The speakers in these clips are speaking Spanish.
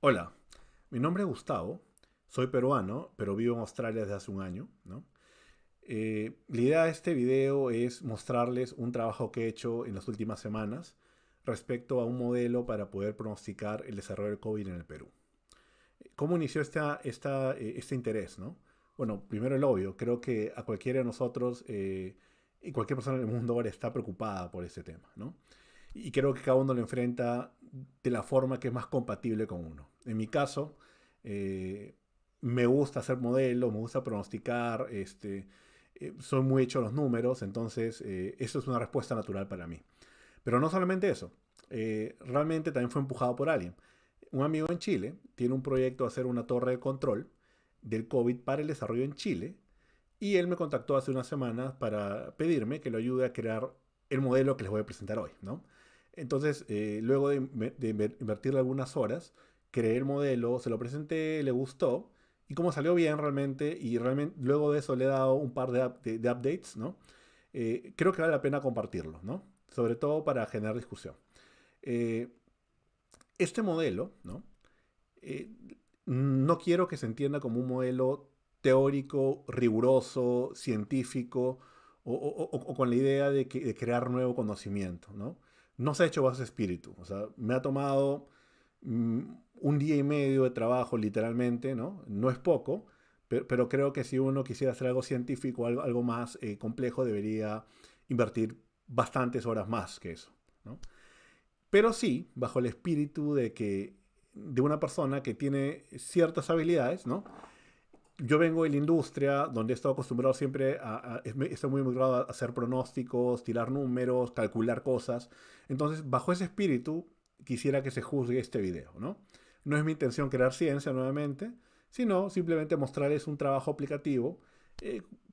Hola, mi nombre es Gustavo, soy peruano, pero vivo en Australia desde hace un año, ¿no? La idea de este video es mostrarles un trabajo que he hecho en las últimas semanas respecto a un modelo para poder pronosticar el desarrollo del COVID en el Perú. ¿Cómo inició este interés, no? Bueno, primero el obvio, creo que a cualquiera de nosotros y cualquier persona en el mundo ahora está preocupada por este tema, ¿no? Y creo que cada uno lo enfrenta de la forma que es más compatible con uno. En mi caso, eh, me gusta hacer modelos, me gusta pronosticar, soy muy hecho a los números, entonces eso es una respuesta natural para mí. Pero no solamente eso, realmente también fue empujado por alguien. Un amigo en Chile tiene un proyecto de hacer una torre de control del COVID para el desarrollo en Chile y él me contactó hace unas semanas para pedirme que lo ayude a crear el modelo que les voy a presentar hoy, ¿no? Entonces, luego de invertirle algunas horas, creé el modelo, se lo presenté, le gustó, y como salió bien realmente, y realmente luego de eso le he dado un par de updates, ¿no? Creo que vale la pena compartirlo, ¿no? Sobre todo para generar discusión. Eh, este modelo, ¿no? Eh, no quiero que se entienda como un modelo teórico, riguroso, científico, o con la idea de crear nuevo conocimiento, ¿no? No se ha hecho bajo ese espíritu. O sea, me ha tomado mm, un día y medio de trabajo, literalmente, ¿no? No es poco, pero creo que si uno quisiera hacer algo científico, algo más complejo, debería invertir bastantes horas más que eso, ¿no? Pero sí, bajo el espíritu de una persona que tiene ciertas habilidades, ¿no? Yo vengo de la industria donde he estado acostumbrado siempre estoy muy acostumbrado a hacer pronósticos, tirar números, calcular cosas. Entonces, bajo ese espíritu, quisiera que se juzgue este video, ¿no? No es mi intención crear ciencia nuevamente, sino simplemente mostrarles un trabajo aplicativo,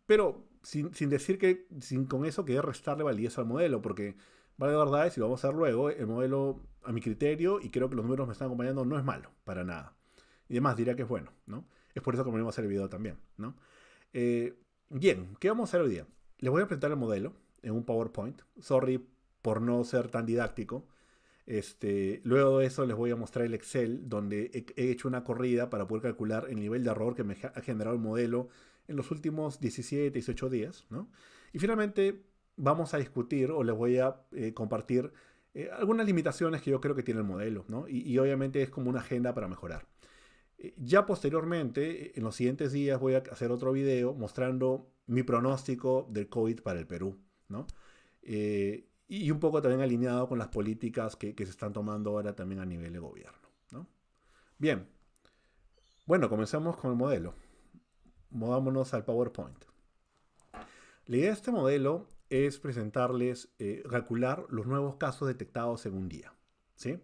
pero sin decir sin con eso querer restarle validez al modelo, porque vale la verdad, y si lo vamos a ver luego, el modelo, a mi criterio, y creo que los números me están acompañando, no es malo, para nada. Y además diría que es bueno, ¿no? Es por eso que venimos a hacer el video también, ¿no? Eh, Bien, ¿qué vamos a hacer hoy día? Les voy a presentar el modelo en un PowerPoint. Sorry por no ser tan didáctico. Luego de eso les voy a mostrar el Excel, donde he hecho una corrida para poder calcular el nivel de error que me ha generado el modelo en los últimos 17, 18 días, ¿no? Y finalmente vamos a discutir o les voy a compartir algunas limitaciones que yo creo que tiene el modelo, ¿no? Y obviamente es como una agenda para mejorar. Ya posteriormente, en los siguientes días, voy a hacer otro video mostrando mi pronóstico del COVID para el Perú, ¿no? Y un poco también alineado con las políticas que se están tomando ahora también a nivel de gobierno, ¿no? Bien, bueno, comencemos con el modelo. Movámonos al PowerPoint. La idea de este modelo es presentarles, calcular los nuevos casos detectados en un día, ¿sí?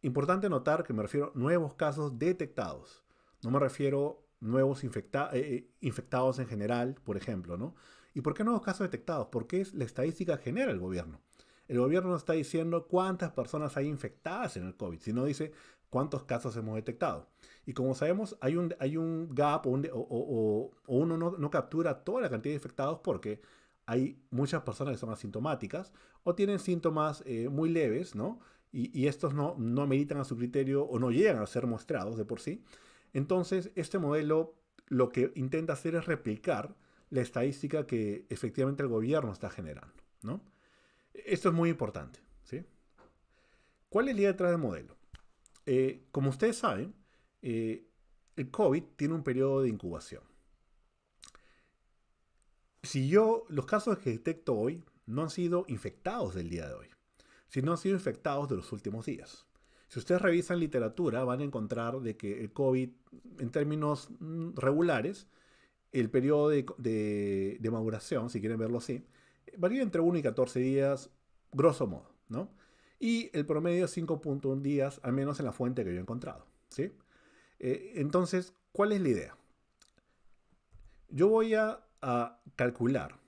Importante notar que me refiero a nuevos casos detectados. No me refiero a nuevos infectados en general, por ejemplo, ¿no? ¿Y por qué nuevos casos detectados? Porque es la estadística que genera el gobierno. El gobierno no está diciendo cuántas personas hay infectadas en el COVID, sino dice cuántos casos hemos detectado. Y como sabemos, hay un gap o uno no captura toda la cantidad de infectados porque hay muchas personas que son asintomáticas o tienen síntomas muy leves, ¿no? Y estos no meditan a su criterio o no llegan a ser muestrados de por sí. Entonces, este modelo lo que intenta hacer es replicar la estadística que efectivamente el gobierno está generando, ¿no? Esto es muy importante, ¿sí? ¿Cuál es la idea detrás del modelo? Como ustedes saben, eh, el COVID tiene un periodo de incubación. Si los casos que detecto hoy no han sido infectados del día de hoy, sino han sido infectados de los últimos días. Si ustedes revisan literatura, van a encontrar de que el COVID, en términos regulares, el periodo de maduración, si quieren verlo así, varía entre 1 y 14 días, grosso modo, ¿no? Y el promedio es 5.1 días, al menos en la fuente que yo he encontrado, ¿sí? Entonces, ¿cuál es la idea? Yo voy a calcular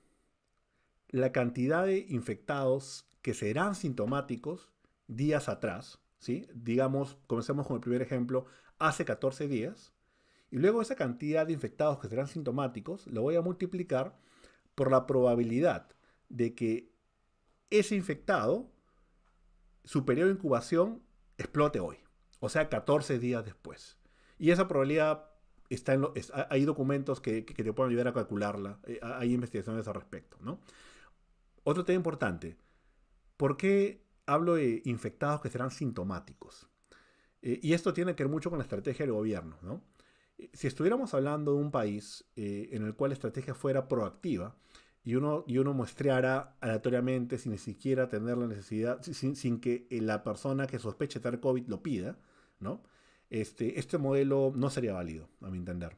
la cantidad de infectados que serán sintomáticos días atrás, ¿sí? Digamos, comencemos con el primer ejemplo, hace 14 días, y luego esa cantidad de infectados que serán sintomáticos lo voy a multiplicar por la probabilidad de que ese infectado, su periodo de incubación, explote hoy o sea, 14 días después. Y esa probabilidad hay documentos que te pueden ayudar a calcularla, hay investigaciones al respecto, ¿no? Otro tema importante, ¿por qué hablo de infectados que serán sintomáticos? Y esto tiene que ver mucho con la estrategia del gobierno, ¿no? Si estuviéramos hablando de un país en el cual la estrategia fuera proactiva y uno muestreara aleatoriamente sin ni siquiera tener la necesidad, sin que la persona que sospeche tener COVID lo pida, ¿no? Este modelo no sería válido, a mi entender.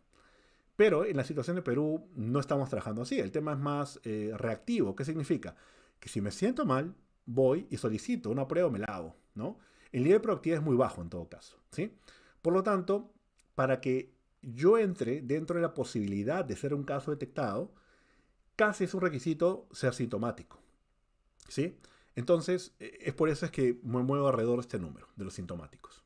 Pero en la situación de Perú no estamos trabajando así. El tema es más reactivo. ¿Qué significa? Que si me siento mal, voy y solicito una prueba o me la hago, ¿no? El nivel de proactividad es muy bajo en todo caso, ¿sí? Por lo tanto, para que yo entre dentro de la posibilidad de ser un caso detectado, casi es un requisito ser sintomático, ¿sí? Entonces, es por eso es que me muevo alrededor de este número, de los sintomáticos.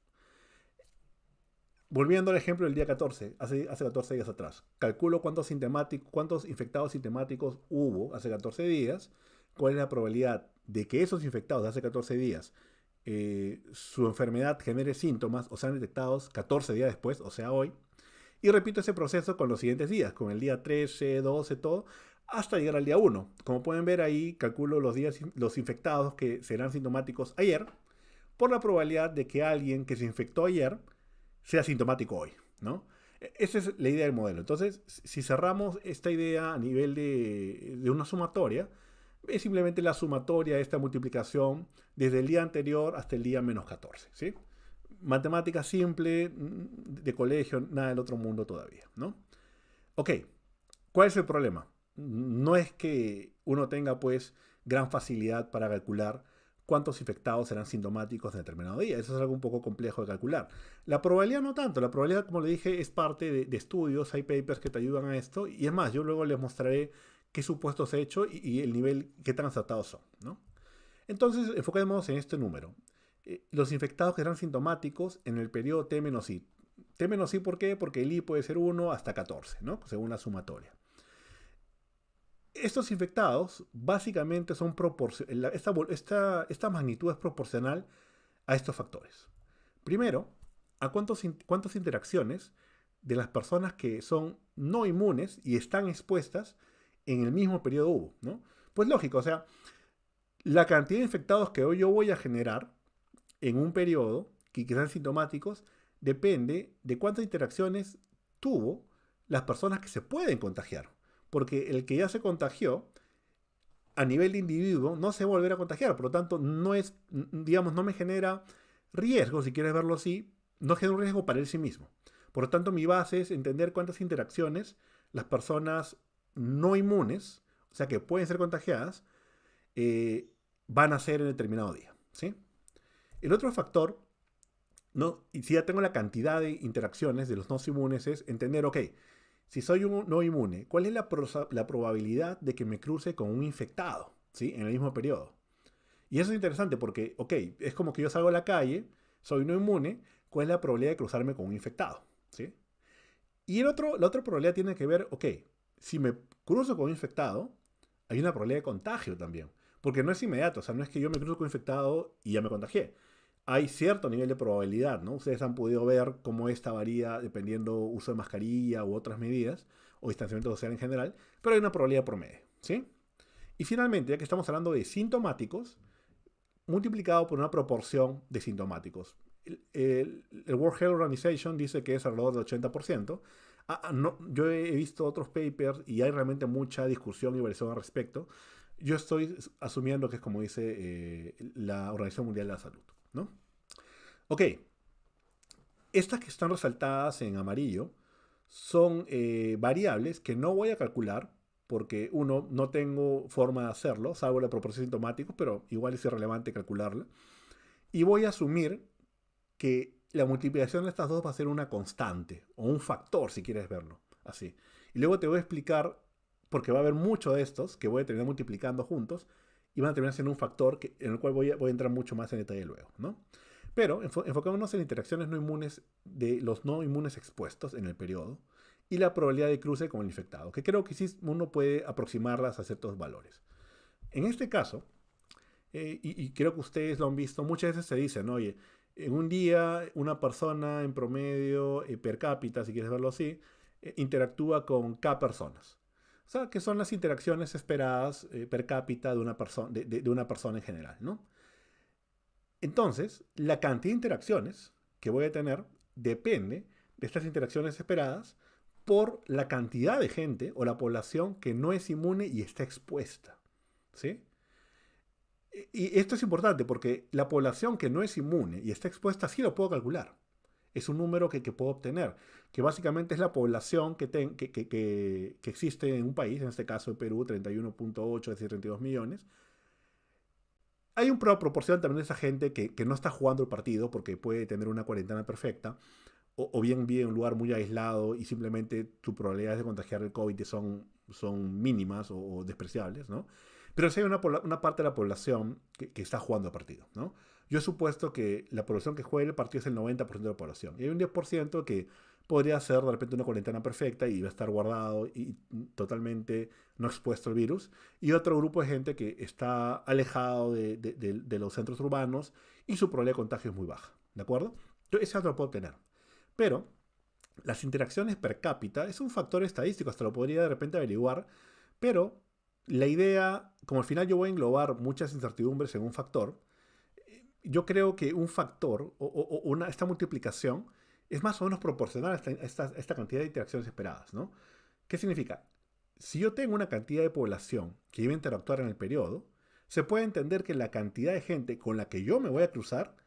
Volviendo al ejemplo del día 14, hace 14 días atrás, calculo cuántos infectados sintomáticos hubo hace 14 días, cuál es la probabilidad de que esos infectados de hace 14 días su enfermedad genere síntomas o sean detectados 14 días después, o sea hoy, y repito ese proceso con los siguientes días, con el día 13, 12, todo, hasta llegar al día 1. Como pueden ver ahí, calculo los infectados que serán sintomáticos ayer, por la probabilidad de que alguien que se infectó ayer sea sintomático hoy, ¿no? Esa es la idea del modelo. Entonces, si cerramos esta idea a nivel de una sumatoria, es simplemente la sumatoria de esta multiplicación desde el día anterior hasta el día menos 14, ¿sí? Matemática simple, de colegio, nada del otro mundo todavía, ¿no? Ok, ¿cuál es el problema? No es que uno tenga, pues, gran facilidad para calcular cuántos infectados serán sintomáticos en determinado día. Eso es algo un poco complejo de calcular. La probabilidad no tanto. La probabilidad, como le dije, es parte de estudios. Hay papers que te ayudan a esto. Y es más, yo luego les mostraré qué supuestos he hecho y el nivel, qué tan acertados son, ¿no? Entonces, enfoquémonos en este número. Los infectados que serán sintomáticos en el periodo T-I. T-I, ¿por qué? Porque el I puede ser 1 hasta 14, ¿no? Según la sumatoria. Estos infectados básicamente son proporcionales. Esta magnitud es proporcional a estos factores. Primero, a cuántas interacciones de las personas que son no inmunes y están expuestas en el mismo periodo hubo, ¿no? Pues lógico, o sea, la cantidad de infectados que hoy yo voy a generar en un periodo que sean sintomáticos depende de cuántas interacciones tuvo las personas que se pueden contagiar. Porque el que ya se contagió, a nivel de individuo, no se va a volver a contagiar. Por lo tanto, no es, digamos, no me genera riesgo, si quieres verlo así, no genera un riesgo para él sí mismo. Por lo tanto, mi base es entender cuántas interacciones las personas no inmunes, o sea, que pueden ser contagiadas, van a hacer en determinado día, ¿sí? El otro factor, ¿no? Y si ya tengo la cantidad de interacciones de los no inmunes, es entender, ok, si soy un no inmune, ¿cuál es la probabilidad de que me cruce con un infectado, ¿sí? En el mismo periodo? Y eso es interesante porque, ok, es como que yo salgo a la calle, soy no inmune, ¿cuál es la probabilidad de cruzarme con un infectado? ¿Sí? Y la otra probabilidad tiene que ver, ok, si me cruzo con un infectado, hay una probabilidad de contagio también. Porque no es inmediato, o sea, no es que yo me cruzo con un infectado y ya me contagié. Hay cierto nivel de probabilidad, ¿no? Ustedes han podido ver cómo esta varía dependiendo uso de mascarilla u otras medidas, o distanciamiento social en general, pero hay una probabilidad promedio, ¿sí? Y finalmente, ya que estamos hablando de sintomáticos, multiplicado por una proporción de sintomáticos. El World Health Organization dice que es alrededor del 80%. No, yo he visto otros papers y hay realmente mucha discusión y variación al respecto. Yo estoy asumiendo que es como dice la Organización Mundial de la Salud, ¿no? Ok, estas que están resaltadas en amarillo son variables que no voy a calcular porque uno, no tengo forma de hacerlo, salvo la proporción de sintomáticos, pero igual es irrelevante calcularla. Y voy a asumir que la multiplicación de estas dos va a ser una constante, o un factor, si quieres verlo así. Y luego te voy a explicar, porque va a haber muchos de estos que voy a terminar multiplicando juntos, y van a terminar siendo un factor en el cual voy a entrar mucho más en detalle luego, ¿no? Pero enfocémonos en interacciones no inmunes de los no inmunes expuestos en el periodo y la probabilidad de cruce con el infectado, que creo que sí uno puede aproximarlas a ciertos valores. En este caso, y creo que ustedes lo han visto, muchas veces se dice, ¿no? Oye, En un día, una persona en promedio, per cápita, si quieres verlo así, interactúa con K personas. O sea, que son las interacciones esperadas per cápita de una, de una persona en general, ¿no? Entonces, la cantidad de interacciones que voy a tener depende de estas interacciones esperadas por la cantidad de gente o la población que no es inmune y está expuesta. ¿Sí? Y esto es importante porque la población que no es inmune y está expuesta sí lo puedo calcular. Es un número que puedo obtener, que básicamente es la población que existe en un país, en este caso en Perú, 31.8, es decir, 32 millones. Hay una proporción también de esa gente que no está jugando el partido porque puede tener una cuarentena perfecta, o bien vive en un lugar muy aislado y simplemente tus probabilidades de contagiar el COVID son mínimas o despreciables, ¿no? Pero sí hay una parte de la población que está jugando el partido, ¿no? Yo he supuesto que la población que juega el partido es el 90% de la población. Y hay un 10% que podría ser de repente una cuarentena perfecta y va a estar guardado y totalmente no expuesto al virus. Y otro grupo de gente que está alejado de los centros urbanos y su probabilidad de contagio es muy baja, ¿de acuerdo? Entonces, ese otro lo puedo tener. Pero las interacciones per cápita es un factor estadístico, hasta lo podría de repente averiguar, pero la idea, como al final yo voy a englobar muchas incertidumbres en un factor, yo creo que un factor esta multiplicación es más o menos proporcional a esta cantidad de interacciones esperadas, ¿no? ¿Qué significa? Si yo tengo una cantidad de población que iba a interactuar en el periodo, se puede entender que la cantidad de gente con la que yo me voy a cruzar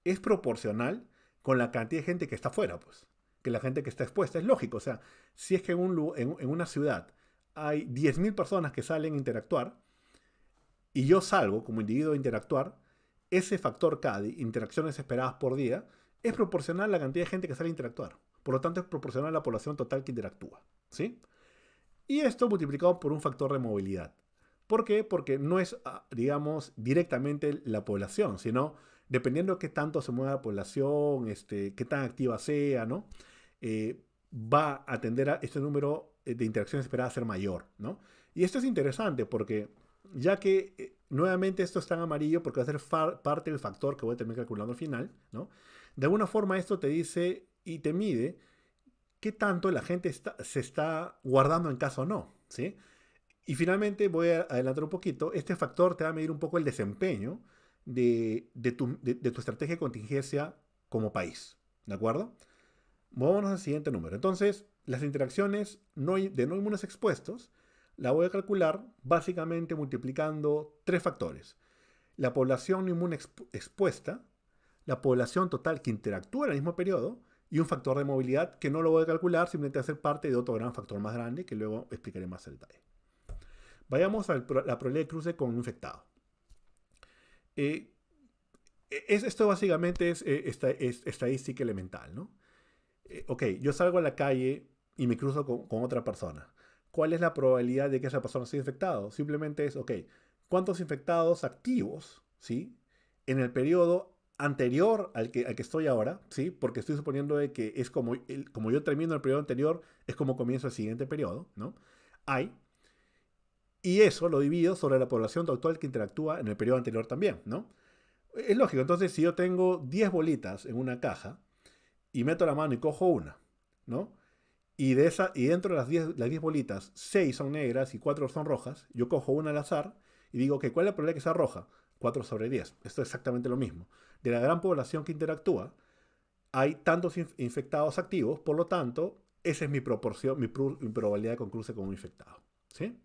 es proporcional con la cantidad de gente que está fuera, pues. Que la gente que está expuesta. Es lógico, o sea, si es que en una ciudad hay 10.000 personas que salen a interactuar y yo salgo como individuo a interactuar, ese factor K de interacciones esperadas por día es proporcional a la cantidad de gente que sale a interactuar. Por lo tanto, es proporcional a la población total que interactúa. ¿Sí? Y esto multiplicado por un factor de movilidad. ¿Por qué? Porque no es, digamos, directamente la población, sino dependiendo de qué tanto se mueva la población, qué tan activa sea, ¿no? Va a tender a este número de interacciones esperadas a ser mayor, ¿no? Y esto es interesante porque ya que nuevamente esto está en amarillo porque va a ser parte del factor que voy a terminar calculando al final, ¿no? De alguna forma esto te dice y te mide qué tanto la gente se está guardando en casa o no, ¿sí? Y finalmente voy a adelantar un poquito, este factor te va a medir un poco el desempeño de tu estrategia de contingencia como país, ¿de acuerdo? Vámonos al siguiente número. Entonces, las interacciones de no inmunes expuestos la voy a calcular básicamente multiplicando tres factores. La población no inmune expuesta, la población total que interactúa en el mismo periodo y un factor de movilidad que no lo voy a calcular, simplemente va a ser parte de otro gran factor más grande que luego explicaré más en detalle. Vayamos a la probabilidad de cruce con un infectado. Esto básicamente es estadística elemental, ¿no? Ok, yo salgo a la calle y me cruzo con otra persona. ¿Cuál es la probabilidad de que esa persona sea infectada? Simplemente es, ok, ¿cuántos infectados activos, ¿sí? En el periodo anterior al que estoy ahora, ¿sí? Porque estoy suponiendo de que es como yo termino el periodo anterior, es como comienzo el siguiente periodo, ¿no? Hay. Y eso lo divido sobre la población total que interactúa en el periodo anterior también, ¿no? Es lógico, entonces si yo tengo 10 bolitas en una caja y meto la mano y cojo una, ¿no? Y dentro de las 10 bolitas, 6 son negras y 4 son rojas, yo cojo una al azar y digo, ok, ¿cuál es la probabilidad de que sea roja? 4 sobre 10. Esto es exactamente lo mismo. De la gran población que interactúa, hay tantos infectados activos, por lo tanto, esa es mi proporción, mi probabilidad de concluirse con un infectado, ¿sí?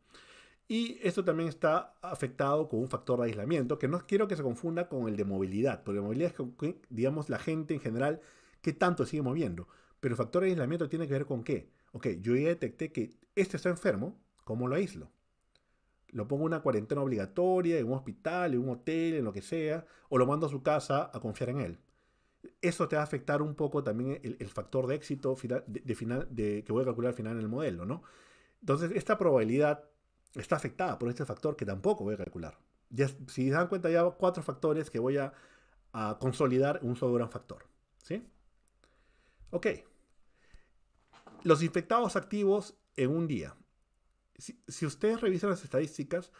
Y esto también está afectado con un factor de aislamiento, que no quiero que se confunda con el de movilidad, porque la movilidad es, digamos, la gente en general, qué tanto sigue moviendo. Pero el factor de aislamiento tiene que ver con qué. Ok, yo ya detecté que este está enfermo, ¿cómo lo aíslo? Lo pongo en una cuarentena obligatoria, en un hospital, en un hotel, en lo que sea, o lo mando a su casa a confiar en él. Eso te va a afectar un poco también el factor de éxito que voy a calcular al final en el modelo, ¿no? Entonces, esta probabilidad está afectada por este factor que tampoco voy a calcular. Ya, si se dan cuenta, ya 4 factores que voy a consolidar en un solo gran factor, ¿sí? Ok. Los infectados activos en un día. Si ustedes revisan las estadísticas,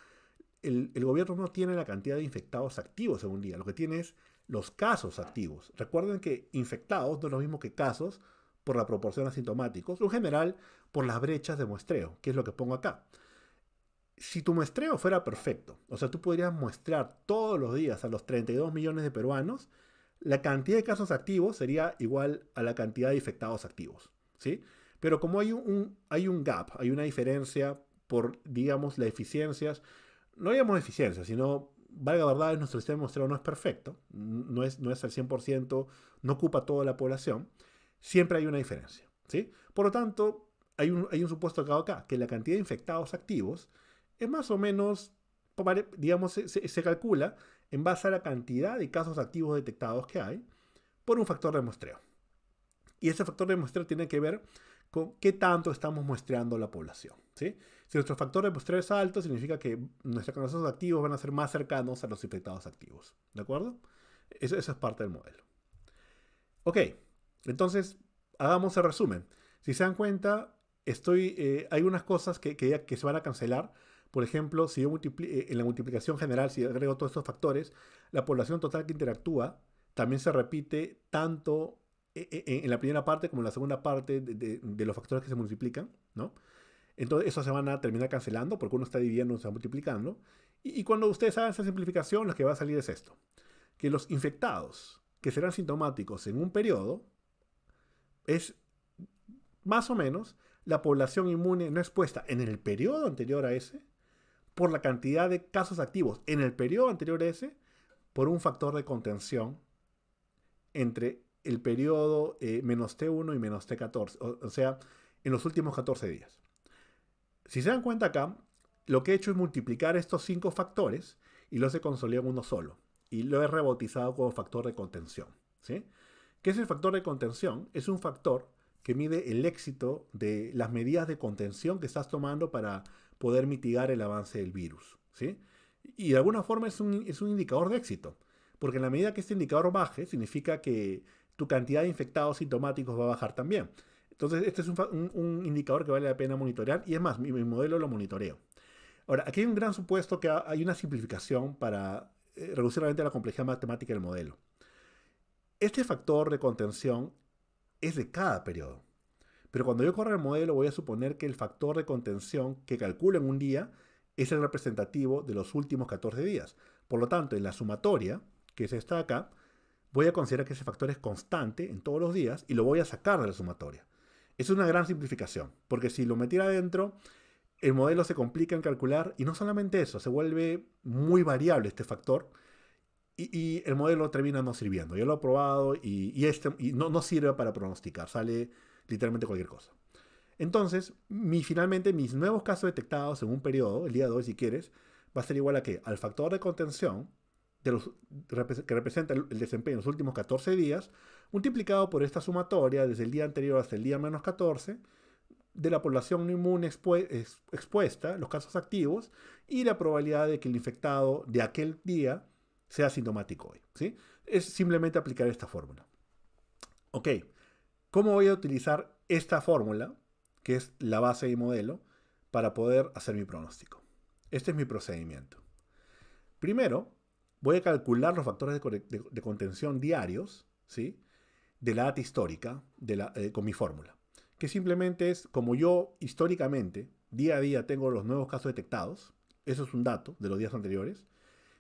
el gobierno no tiene la cantidad de infectados activos en un día. Lo que tiene es los casos activos. Recuerden que infectados no es lo mismo que casos por la proporción de asintomáticos, o en general por las brechas de muestreo, que es lo que pongo acá. Si tu muestreo fuera perfecto, o sea, tú podrías muestrar todos los días a los 32 millones de peruanos, la cantidad de casos activos sería igual a la cantidad de infectados activos, ¿sí? Pero como hay un gap, hay una diferencia por, digamos, las eficiencias, no digamos eficiencia, sino, valga verdad, nuestro sistema de muestreo no es perfecto, no es al 100%, no ocupa toda la población, siempre hay una diferencia, ¿sí? Por lo tanto, hay un supuesto acá, que la cantidad de infectados activos es más o menos, digamos, se calcula en base a la cantidad de casos activos detectados que hay por un factor de muestreo. Y ese factor de muestreo tiene que ver con qué tanto estamos muestreando la población, ¿sí? Si nuestro factor de muestreo es alto, significa que nuestros casos activos van a ser más cercanos a los infectados activos, ¿de acuerdo? Eso es parte del modelo. Ok, entonces hagamos el resumen. Si se dan cuenta, hay unas cosas que se van a cancelar. Por ejemplo, si yo en la multiplicación general, si agrego todos estos factores, la población total que interactúa también se repite tanto en la primera parte como en la segunda parte de los factores que se multiplican, ¿no? Entonces, eso se van a terminar cancelando porque uno está dividiendo, uno está multiplicando. Y cuando ustedes hagan esa simplificación, lo que va a salir es esto: que los infectados que serán sintomáticos en un periodo es más o menos la población inmune no expuesta en el periodo anterior a ese por la cantidad de casos activos en el periodo anterior a ese por un factor de contención entre el periodo menos T1 y menos T14, o sea, en los últimos 14 días. Si se dan cuenta acá, lo que he hecho es multiplicar estos 5 factores y los he consolidado en uno solo. Y lo he rebautizado como factor de contención, ¿sí? ¿Qué es el factor de contención? Es un factor que mide el éxito de las medidas de contención que estás tomando para poder mitigar el avance del virus, ¿sí? Y de alguna forma es un indicador de éxito, porque en la medida que este indicador baje, significa que tu cantidad de infectados sintomáticos va a bajar también. Entonces, este es un indicador que vale la pena monitorear, y es más, mi modelo lo monitoreo. Ahora, aquí hay un gran supuesto que hay una simplificación para reducir realmente la complejidad matemática del modelo. Este factor de contención es de cada periodo. Pero cuando yo corra el modelo, voy a suponer que el factor de contención que calculo en un día es el representativo de los últimos 14 días. Por lo tanto, en la sumatoria, que es esta de acá, voy a considerar que ese factor es constante en todos los días y lo voy a sacar de la sumatoria. Es una gran simplificación, porque si lo metiera adentro, el modelo se complica en calcular, y no solamente eso, se vuelve muy variable este factor, y el modelo termina no sirviendo. Yo lo he probado y no sirve para pronosticar, sale literalmente cualquier cosa. Entonces, finalmente mis nuevos casos detectados en un periodo, el día de hoy si quieres, va a ser igual a ¿qué? Al factor de contención que representa el desempeño en los últimos 14 días, multiplicado por esta sumatoria desde el día anterior hasta el día menos 14, de la población no inmune expuesta, los casos activos, y la probabilidad de que el infectado de aquel día sea sintomático hoy, ¿sí? Es simplemente aplicar esta fórmula. Ok, ¿cómo voy a utilizar esta fórmula, que es la base de mi modelo, para poder hacer mi pronóstico? Este es mi procedimiento. Primero, voy a calcular los factores de contención diarios, ¿sí?, de la data histórica con mi fórmula, que simplemente es como yo históricamente, día a día, tengo los nuevos casos detectados. Eso es un dato de los días anteriores.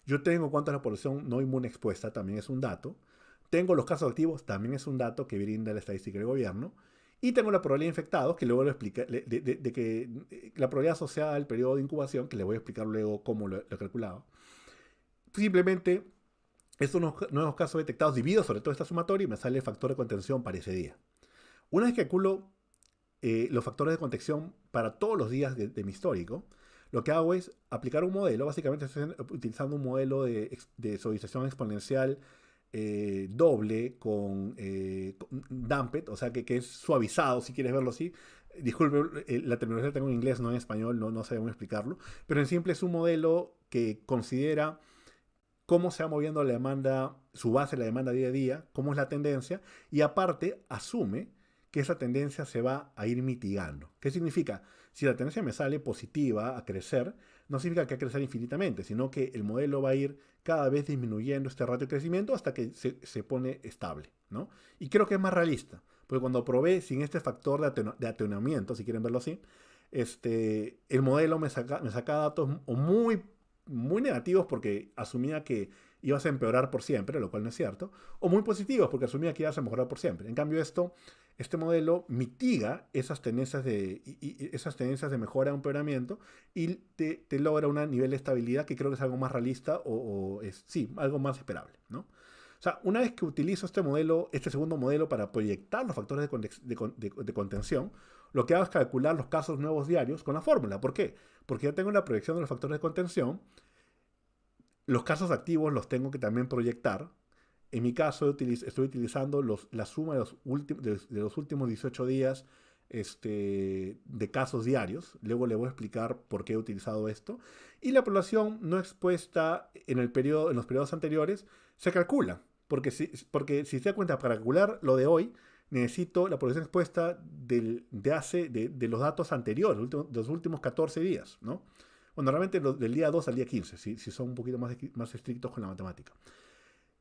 Yo tengo cuánto es la población no inmune expuesta, también es un dato. Tengo los casos activos, también es un dato que brinda la estadística del gobierno. Y tengo la probabilidad de infectados, que luego lo explica, de que la probabilidad asociada al periodo de incubación, que les voy a explicar luego cómo lo he calculado. Simplemente, estos nuevos casos detectados divido sobre toda esta sumatoria y me sale el factor de contención para ese día. Una vez que calculo los factores de contención para todos los días de mi histórico, lo que hago es aplicar un modelo. Básicamente estoy utilizando un modelo de suavización exponencial doble con damped, o sea que es suavizado, si quieres verlo así. Disculpe, la terminología la tengo en inglés, no en español, no sé cómo explicarlo. Pero en simple es un modelo que considera cómo se va moviendo la demanda, su base, la demanda día a día, cómo es la tendencia, y aparte asume que esa tendencia se va a ir mitigando. ¿Qué significa? Si la tendencia me sale positiva a crecer, no significa que va a crecer infinitamente, sino que el modelo va a ir cada vez disminuyendo este ratio de crecimiento hasta que se pone estable, ¿no? Y creo que es más realista, porque cuando probé sin este factor de atenuamiento, si quieren verlo así, el modelo me saca datos o muy negativos porque asumía que ibas a empeorar por siempre, lo cual no es cierto, o muy positivos porque asumía que ibas a mejorar por siempre. En cambio, este modelo mitiga esas tendencias esas tendencias de mejora o empeoramiento y te logra un nivel de estabilidad que creo que es algo más realista sí, algo más esperable, ¿no? O sea, una vez que utilizo este segundo modelo para proyectar los factores de contención, lo que hago es calcular los casos nuevos diarios con la fórmula. ¿Por qué? Porque ya tengo la proyección de los factores de contención. Los casos activos los tengo que también proyectar. En mi caso, estoy utilizando la suma de los últimos 18 días de casos diarios. Luego le voy a explicar por qué he utilizado esto. Y la población no expuesta en los periodos anteriores se calcula. Porque si se da cuenta, para calcular lo de hoy, necesito la población expuesta de los datos anteriores, de los últimos 14 días, ¿no? Bueno, normalmente del día 2 al día 15, si son un poquito más estrictos con la matemática.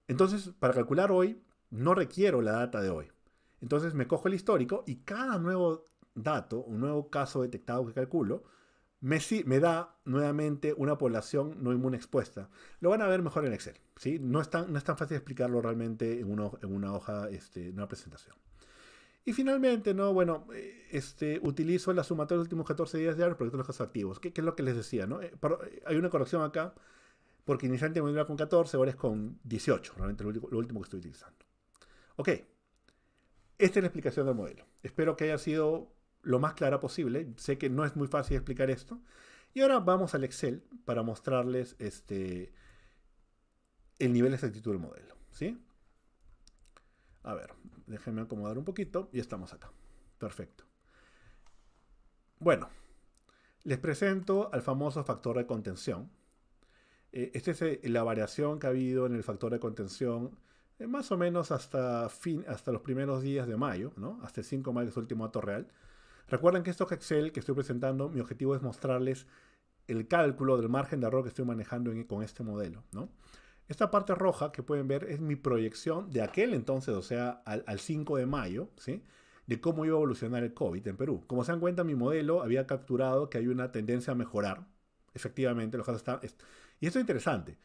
Entonces, para calcular hoy, no requiero la data de hoy. Entonces me cojo el histórico y cada nuevo dato, un nuevo caso detectado que calculo, me da nuevamente una población no inmune expuesta. Lo van a ver mejor en Excel, ¿sí? No es tan fácil explicarlo realmente en una hoja, en una presentación. Y finalmente, ¿no? Bueno, utilizo la sumatoria de los últimos 14 días diarios para los casos activos. ¿Qué es lo que les decía, ¿no? Hay una corrección acá, porque inicialmente me iba con 14, ahora es con 18, realmente lo último que estoy utilizando. Ok, esta es la explicación del modelo. Espero que haya sido lo más clara posible. Sé que no es muy fácil explicar esto. Y ahora vamos al Excel para mostrarles el nivel de exactitud del modelo, ¿sí? A ver, déjenme acomodar un poquito y estamos acá. Perfecto. Bueno, les presento al famoso factor de contención. Esta es la variación que ha habido en el factor de contención más o menos hasta los primeros días de mayo, ¿no? Hasta el 5 de mayo, que es el último dato real. Recuerden que estos Excel que estoy presentando, mi objetivo es mostrarles el cálculo del margen de error que estoy manejando con este modelo, ¿no? Esta parte roja que pueden ver es mi proyección de aquel entonces, o sea, al 5 de mayo, ¿sí? De cómo iba a evolucionar el COVID en Perú. Como se dan cuenta, mi modelo había capturado que hay una tendencia a mejorar. Efectivamente, los casos están... Y esto es interesante.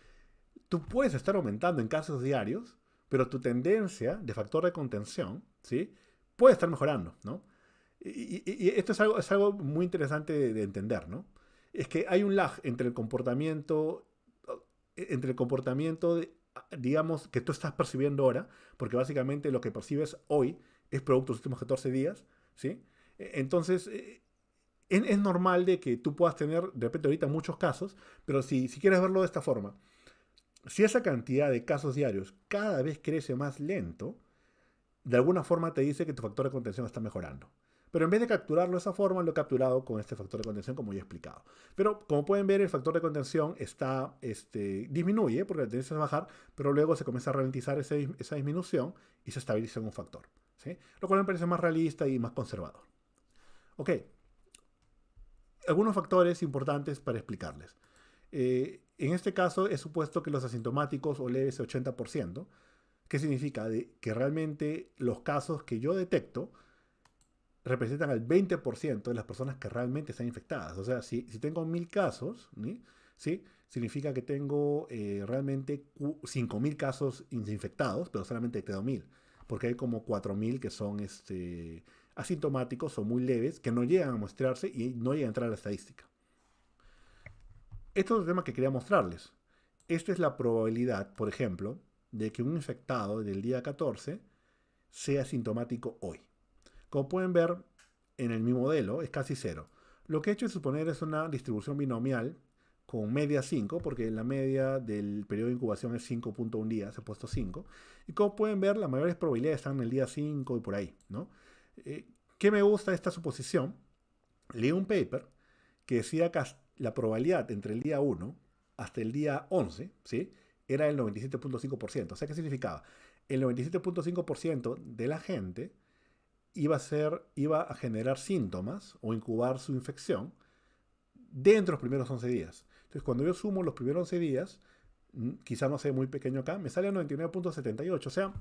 Tú puedes estar aumentando en casos diarios, pero tu tendencia de factor de contención, ¿sí? Puede estar mejorando, ¿no? Y esto es algo muy interesante de entender, ¿no? Es que hay un lag entre el comportamiento, digamos, que tú estás percibiendo ahora, porque básicamente lo que percibes hoy es producto de los últimos 14 días, ¿sí? Entonces, es normal de que tú puedas tener, de repente ahorita, muchos casos, pero si quieres verlo de esta forma, si esa cantidad de casos diarios cada vez crece más lento, de alguna forma te dice que tu factor de contención está mejorando. Pero en vez de capturarlo de esa forma, lo he capturado con este factor de contención como ya he explicado. Pero como pueden ver, el factor de contención disminuye porque la tendencia es a bajar, pero luego se comienza a ralentizar esa disminución y se estabiliza en un factor, ¿sí? Lo cual me parece más realista y más conservador. Ok. Algunos factores importantes para explicarles. En este caso he supuesto que los asintomáticos o leves es 80%. ¿Qué significa? Que realmente los casos que yo detecto representan al 20% de las personas que realmente están infectadas. O sea, si tengo 1000 casos, ¿sí? Significa que tengo realmente 5000 casos infectados, pero solamente quedo 1000. Porque hay como 4000 que son asintomáticos o muy leves, que no llegan a mostrarse y no llegan a entrar a la estadística. Esto es el tema que quería mostrarles. Esta es la probabilidad, por ejemplo, de que un infectado del día 14 sea asintomático hoy. Como pueden ver en mi modelo, es casi cero. Lo que he hecho es suponer es una distribución binomial con media 5, porque la media del periodo de incubación es 5.1 días, he puesto 5. Y como pueden ver, las mayores probabilidades están en el día 5 y por ahí, ¿no? ¿Qué me gusta de esta suposición? Leí un paper que decía que la probabilidad entre el día 1 hasta el día 11, ¿sí? Era el 97.5%. O sea, ¿qué significaba? El 97.5% de la gente iba a generar síntomas o incubar su infección dentro de los primeros 11 días. Entonces, cuando yo sumo los primeros 11 días, quizá no sea muy pequeño acá, me sale a 99.78. O sea,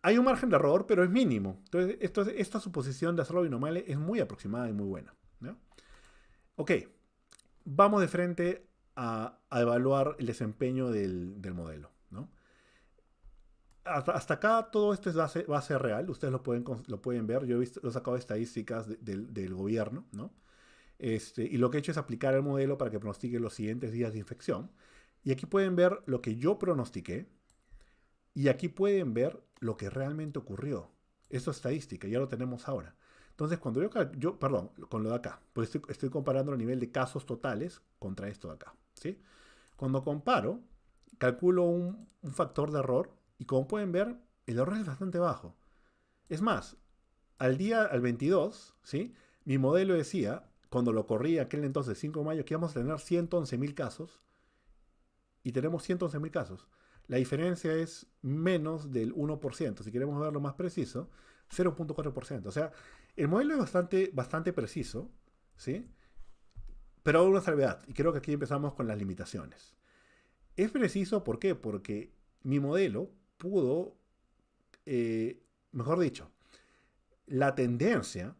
hay un margen de error, pero es mínimo. Entonces, esta suposición de hacerlo binomial es muy aproximada y muy buena, ¿no? Ok, vamos de frente a evaluar el desempeño del modelo, ¿no? Hasta acá todo esto es base real, ustedes lo pueden ver, yo lo he sacado de estadísticas del gobierno, ¿no? Y lo que he hecho es aplicar el modelo para que pronostique los siguientes días de infección. Y aquí pueden ver lo que yo pronostiqué y aquí pueden ver lo que realmente ocurrió. Esto es estadística, ya lo tenemos ahora. Entonces, cuando perdón, con lo de acá, pues estoy comparando el nivel de casos totales contra esto de acá, ¿sí? Cuando comparo, calculo un factor de error y como pueden ver, el error es bastante bajo. Es más, al 22, ¿sí? Mi modelo decía, cuando lo corrí aquel entonces, 5 de mayo, que íbamos a tener 111.000 casos y tenemos 111.000 casos. La diferencia es menos del 1%. Si queremos verlo más preciso, 0.4%. O sea, el modelo es bastante preciso, ¿sí? Pero hay una salvedad. Y creo que aquí empezamos con las limitaciones. Es preciso, ¿por qué? Porque mi modelo pudo, mejor dicho, la tendencia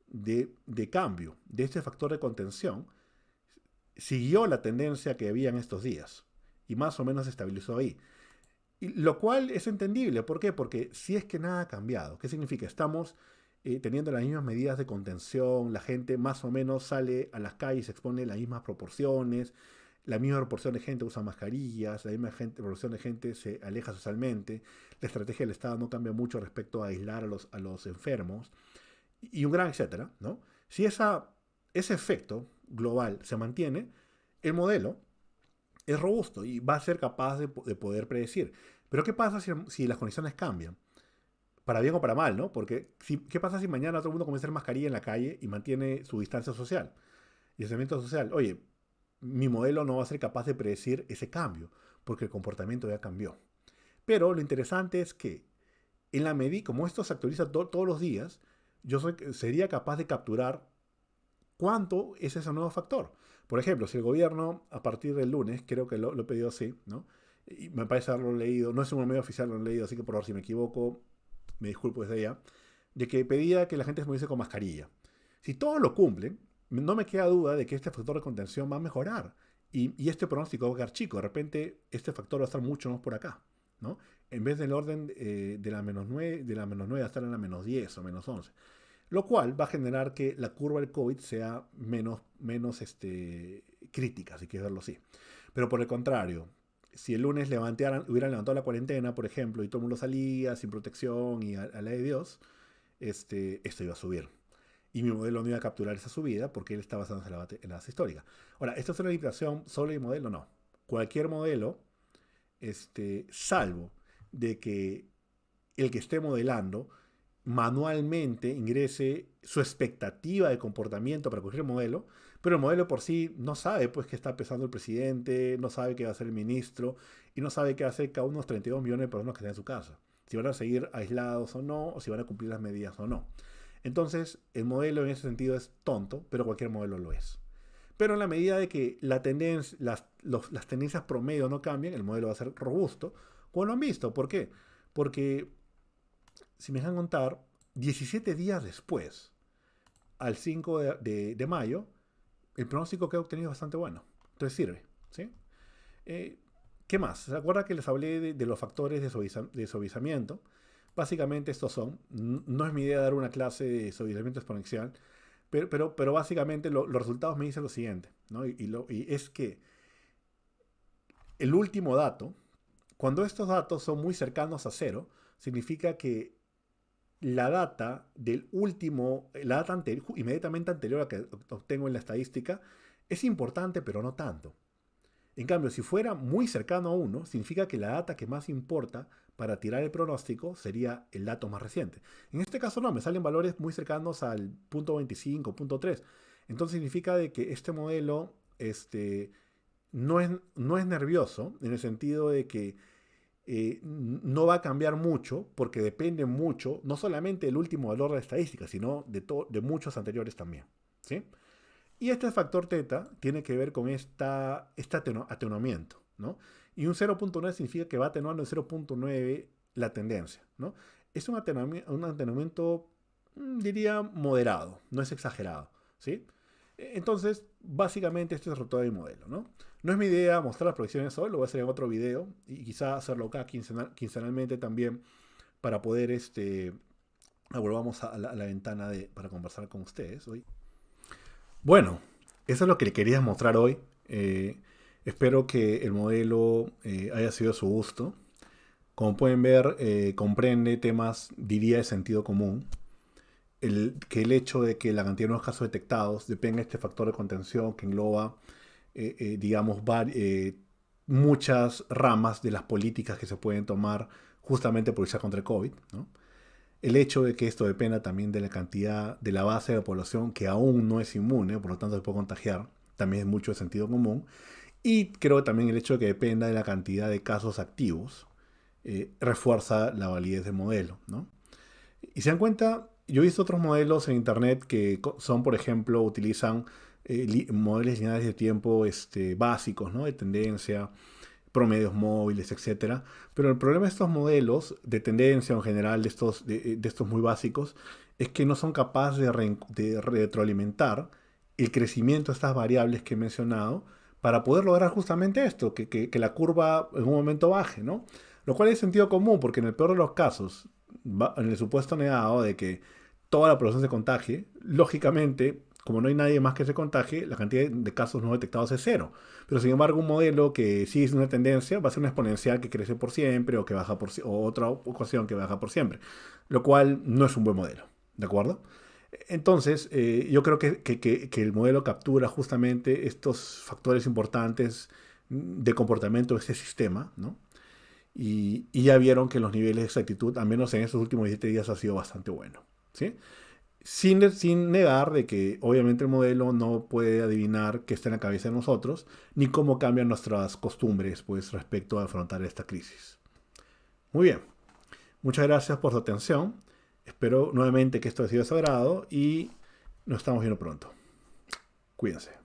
de cambio de este factor de contención siguió la tendencia que había en estos días y más o menos se estabilizó ahí. Y lo cual es entendible. ¿Por qué? Porque si es que nada ha cambiado. ¿Qué significa? Estamos teniendo las mismas medidas de contención, la gente más o menos sale a las calles, se expone las mismas proporciones, la misma proporción de gente usa mascarillas, la misma proporción de gente se aleja socialmente, la estrategia del Estado no cambia mucho respecto a aislar a los enfermos, y un gran etcétera, ¿no? Si ese efecto global se mantiene, el modelo es robusto y va a ser capaz de poder predecir. Pero ¿qué pasa si las condiciones cambian? Para bien o para mal, ¿no? Porque ¿qué pasa si mañana todo el mundo comienza a hacer mascarilla en la calle y mantiene su distancia social? Distanciamiento social. Oye, mi modelo no va a ser capaz de predecir ese cambio, porque el comportamiento ya cambió. Pero lo interesante es que, en la medida, como esto se actualiza todos los días, sería capaz de capturar cuánto es ese nuevo factor. Por ejemplo, si el gobierno, a partir del lunes, creo que lo he pedido así, ¿no? Y me parece haberlo leído, no es un medio oficial, lo he leído, así que por favor, si me equivoco, me disculpo desde ya, de que pedía que la gente se moviese con mascarilla. Si todos lo cumplen, no me queda duda de que este factor de contención va a mejorar. Y este pronóstico va a quedar chico. De repente, este factor va a estar mucho más por acá, ¿no? En vez del orden de la -9 va a estar en la -10 o -11. Lo cual va a generar que la curva del COVID sea menos crítica, si quieres verlo así. Pero por el contrario, si el lunes hubieran levantado la cuarentena, por ejemplo, y todo el mundo salía sin protección y a la de Dios, esto iba a subir. Y mi modelo no iba a capturar esa subida porque él está basándose en la base histórica. Ahora, ¿esto es una limitación solo de modelo? No. Cualquier modelo, salvo de que el que esté modelando manualmente ingrese su expectativa de comportamiento para cualquier modelo, pero el modelo por sí no sabe pues qué está pensando el presidente, no sabe qué va a hacer el ministro y no sabe qué va a hacer cada uno de los 32 millones de personas que están en su casa, si van a seguir aislados o no, o si van a cumplir las medidas o no. Entonces, el modelo en ese sentido es tonto, pero cualquier modelo lo es. Pero en la medida de que las tendencias promedio no cambien, el modelo va a ser robusto, como lo han visto. ¿Por qué? Porque, si me dejan contar, 17 días después, al 5 de mayo, el pronóstico que he obtenido es bastante bueno. Entonces sirve, ¿sí? ¿Qué más? ¿Se acuerdan que les hablé de los factores de suavizamiento? Básicamente estos son, no es mi idea dar una clase de suavizamiento exponencial, pero básicamente los resultados me dicen lo siguiente, ¿no? Y es que el último dato, cuando estos datos son muy cercanos a cero, significa que la data inmediatamente anterior a que obtengo en la estadística, es importante, pero no tanto. En cambio, si fuera muy cercano a 1, significa que la data que más importa para tirar el pronóstico sería el dato más reciente. En este caso no, me salen valores muy cercanos al punto 25, punto 3. Entonces significa de que este modelo no es nervioso, en el sentido de que no va a cambiar mucho, porque depende mucho, no solamente del último valor de la estadística, sino de muchos anteriores también, ¿sí? Y este factor teta tiene que ver con este atenuamiento, ¿no? Y un 0.9 significa que va atenuando en 0.9 la tendencia, ¿no? Es un atenuamiento, diría, moderado, no es exagerado, ¿sí? Entonces, básicamente este es el resultado de mi modelo, ¿no? No es mi idea mostrar las proyecciones hoy, lo voy a hacer en otro video y quizá hacerlo acá quincenalmente también para poder, volvamos a la ventana para conversar con ustedes hoy. Bueno, eso es lo que le quería mostrar hoy. Espero que el modelo haya sido de su gusto. Como pueden ver, comprende temas, diría, de sentido común. Que el hecho de que la cantidad de nuevos casos detectados depende de este factor de contención que engloba, digamos, muchas ramas de las políticas que se pueden tomar justamente por luchar contra el COVID, ¿no? El hecho de que esto dependa también de la cantidad de la base de la población que aún no es inmune, por lo tanto se puede contagiar, también es mucho de sentido común. Y creo que también el hecho de que dependa de la cantidad de casos activos refuerza la validez del modelo, ¿no? Y se dan cuenta, yo he visto otros modelos en internet que son, por ejemplo, utilizan modelos lineales de tiempo básicos, ¿no? De tendencia, promedios móviles, etcétera. Pero el problema de estos modelos de tendencia en general, de estos muy básicos, es que no son capaces de retroalimentar el crecimiento de estas variables que he mencionado para poder lograr justamente esto, que la curva en un momento baje, ¿no? Lo cual es sentido común, porque en el peor de los casos, en el supuesto negado de que toda la población se contagie, lógicamente, como no hay nadie más que se contagie, la cantidad de casos no detectados es cero. Pero sin embargo, un modelo que sí es una tendencia va a ser una exponencial que crece por siempre o que baja o otra ecuación que baja por siempre, lo cual no es un buen modelo, ¿de acuerdo? Entonces, yo creo que el modelo captura justamente estos factores importantes de comportamiento de este sistema, ¿no? Y ya vieron que los niveles de exactitud, al menos en estos últimos 17 días, ha sido bastante bueno, ¿sí? Sin negar de que obviamente el modelo no puede adivinar qué está en la cabeza de nosotros, ni cómo cambian nuestras costumbres pues, respecto a afrontar esta crisis. Muy bien, muchas gracias por su atención. Espero nuevamente que esto haya sido de su agrado y nos estamos viendo pronto. Cuídense.